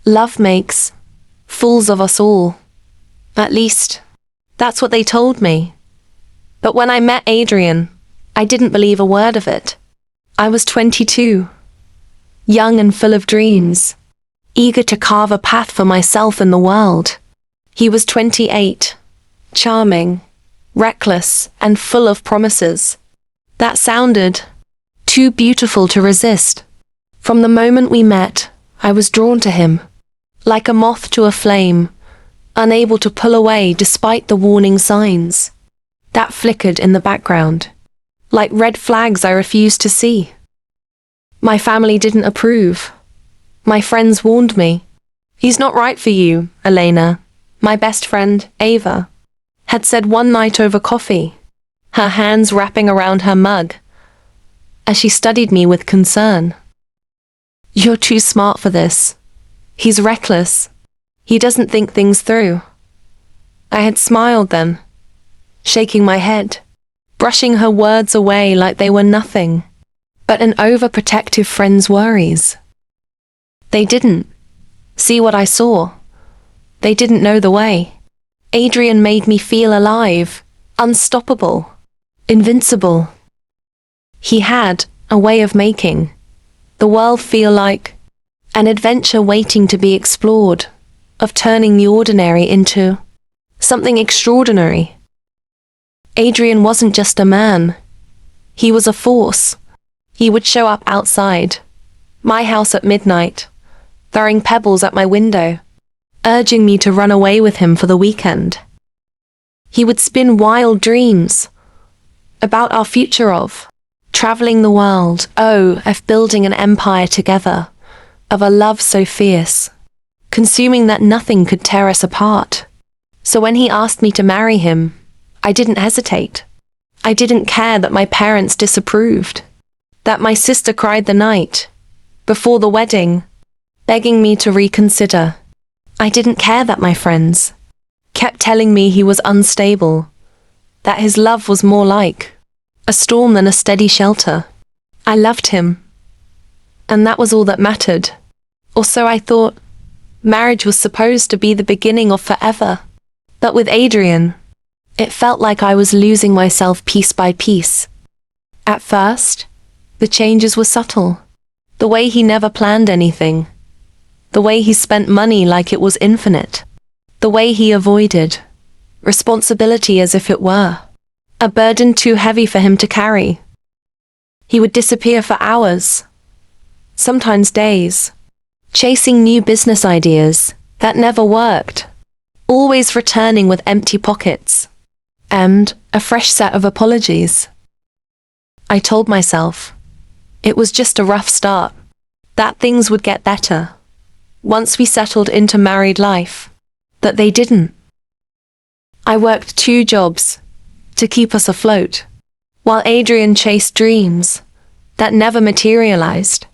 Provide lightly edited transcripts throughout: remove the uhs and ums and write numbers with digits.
Love makes fools of us all. At least, that's what they told me. But when I met Adrian, I didn't believe a word of it. I was 22, young and full of dreams, eager to carve a path for myself in the world. He was 28, charming, reckless, and full of promises. That sounded too beautiful to resist. From the moment we met, I was drawn to him, like a moth to a flame, unable to pull away despite the warning signs that flickered in the background, like red flags I refused to see. My family didn't approve. My friends warned me. "He's not right for you, Elena," my best friend, Ava, had said one night over coffee, her hands wrapping around her mug, as she studied me with concern. "You're too smart for this. He's reckless. He doesn't think things through." I had smiled then, shaking my head, brushing her words away like they were nothing but an overprotective friend's worries. They didn't see what I saw. They didn't know the way. Adrian made me feel alive, unstoppable, invincible. He had a way of making the world feel like an adventure waiting to be explored, of turning the ordinary into something extraordinary. Adrian wasn't just a man. He was a force. He would show up outside my house at midnight, throwing pebbles at my window, urging me to run away with him for the weekend. He would spin wild dreams about our future of traveling the world, of building an empire together, of a love so fierce, consuming that nothing could tear us apart. So when he asked me to marry him, I didn't hesitate. I didn't care that my parents disapproved, that my sister cried the night before the wedding, begging me to reconsider. I didn't care that my friends kept telling me he was unstable, that his love was more like a storm than a steady shelter. I loved him, and that was all that mattered. Or so I thought. Marriage was supposed to be the beginning of forever. But with Adrian, it felt like I was losing myself piece by piece. At first, the changes were subtle. The way he never planned anything. The way he spent money like it was infinite. The way he avoided responsibility as if it were a burden too heavy for him to carry. He would disappear for hours, sometimes days, chasing new business ideas that never worked, always returning with empty pockets and a fresh set of apologies. I told myself it was just a rough start, that things would get better once we settled into married life, that they didn't. I worked 2 jobs to keep us afloat, while Adrian chased dreams that never materialized.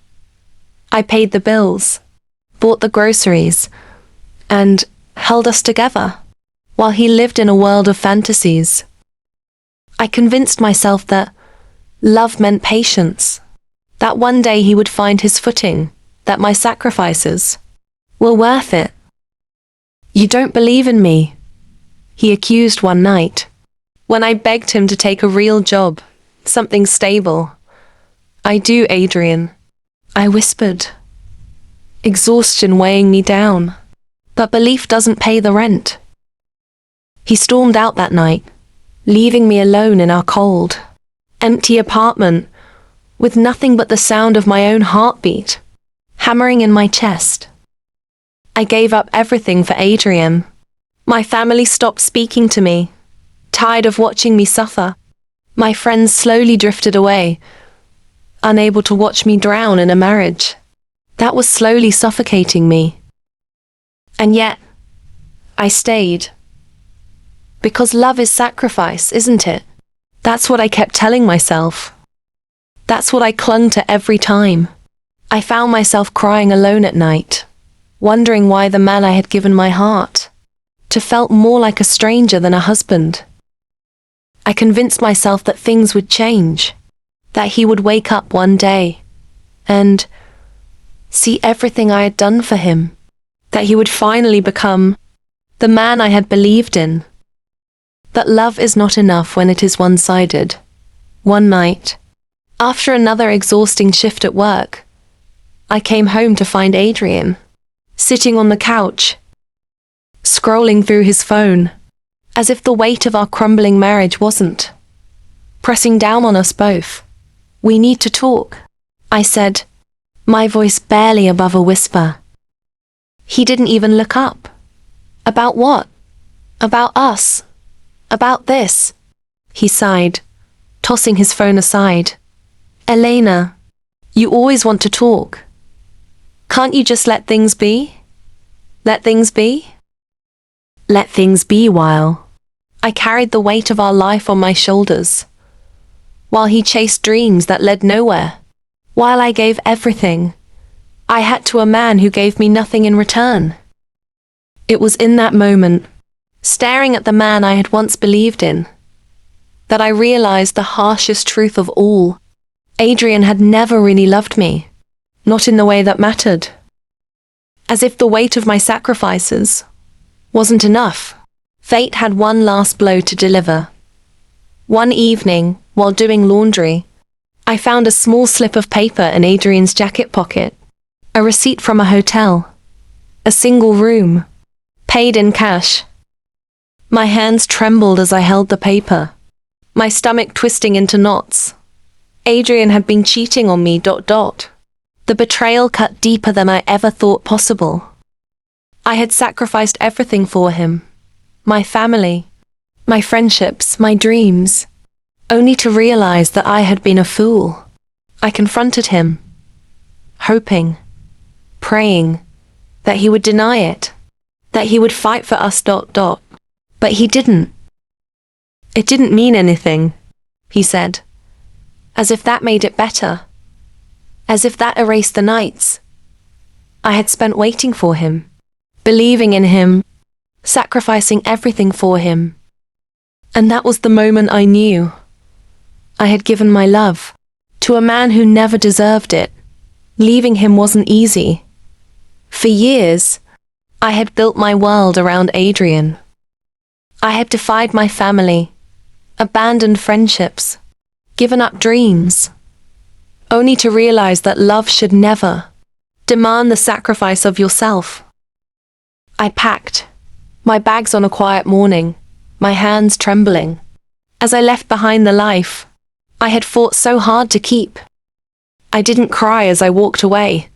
I paid the bills, bought the groceries, and held us together, while he lived in a world of fantasies. I convinced myself that love meant patience, that one day he would find his footing, that my sacrifices were worth it. "You don't believe in me," he accused one night, when I begged him to take a real job, something stable. "I do, Adrian," I whispered, exhaustion weighing me down. "But belief doesn't pay the rent." He stormed out that night, leaving me alone in our cold, empty apartment, with nothing but the sound of my own heartbeat hammering in my chest. I gave up everything for Adrian. My family stopped speaking to me, tired of watching me suffer. My friends slowly drifted away, unable to watch me drown in a marriage that was slowly suffocating me. And yet, I stayed. Because love is sacrifice, isn't it? That's what I kept telling myself. That's what I clung to every time. I found myself crying alone at night, wondering why the man I had given my heart to felt more like a stranger than a husband. I convinced myself that things would change, that he would wake up one day and see everything I had done for him that he would finally become the man I had believed in. That love is not enough when it is one-sided. One night, after another exhausting shift at work, I came home to find Adrian sitting on the couch, scrolling through his phone, as if the weight of our crumbling marriage wasn't pressing down on us both. "We need to talk," I said, my voice barely above a whisper. He didn't even look up. "About what?" "About us. About this." He sighed, tossing his phone aside. "Elena, you always want to talk. Can't you just let things be? Let things be?" Let things be while I carried the weight of our life on my shoulders. While he chased dreams that led nowhere. While I gave everything I had to a man who gave me nothing in return. It was in that moment, staring at the man I had once believed in, that I realized the harshest truth of all. Adrian had never really loved me, not in the way that mattered. As if the weight of my sacrifices wasn't enough, fate had one last blow to deliver. One evening, while doing laundry, I found a small slip of paper in Adrian's jacket pocket, a receipt from a hotel, a single room, paid in cash. My hands trembled as I held the paper, my stomach twisting into knots. Adrian had been cheating on me. The betrayal cut deeper than I ever thought possible. I had sacrificed everything for him, my family, my friendships, my dreams, only to realize that I had been a fool. I confronted him, hoping, praying, that he would deny it, that he would fight for us. But he didn't. "It didn't mean anything," he said, as if that made it better, as if that erased the nights I had spent waiting for him, believing in him, sacrificing everything for him. And that was the moment I knew I had given my love to a man who never deserved it. Leaving him wasn't easy. For years, I had built my world around Adrian. I had defied my family, abandoned friendships, given up dreams, only to realize that love should never demand the sacrifice of yourself. I packed my bags on a quiet morning, my hands trembling, as I left behind the life I had fought so hard to keep. I didn't cry as I walked away.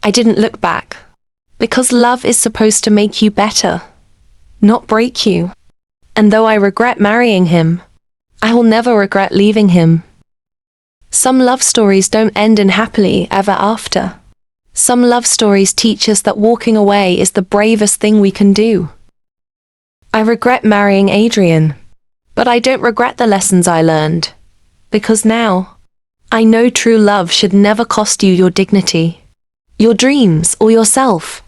I didn't look back, because love is supposed to make you better, not break you. And though I regret marrying him, I will never regret leaving him. Some love stories don't end in happily ever after. Some love stories teach us that walking away is the bravest thing we can do. I regret marrying Adrian, but I don't regret the lessons I learned, because now I know true love should never cost you your dignity, your dreams, or yourself.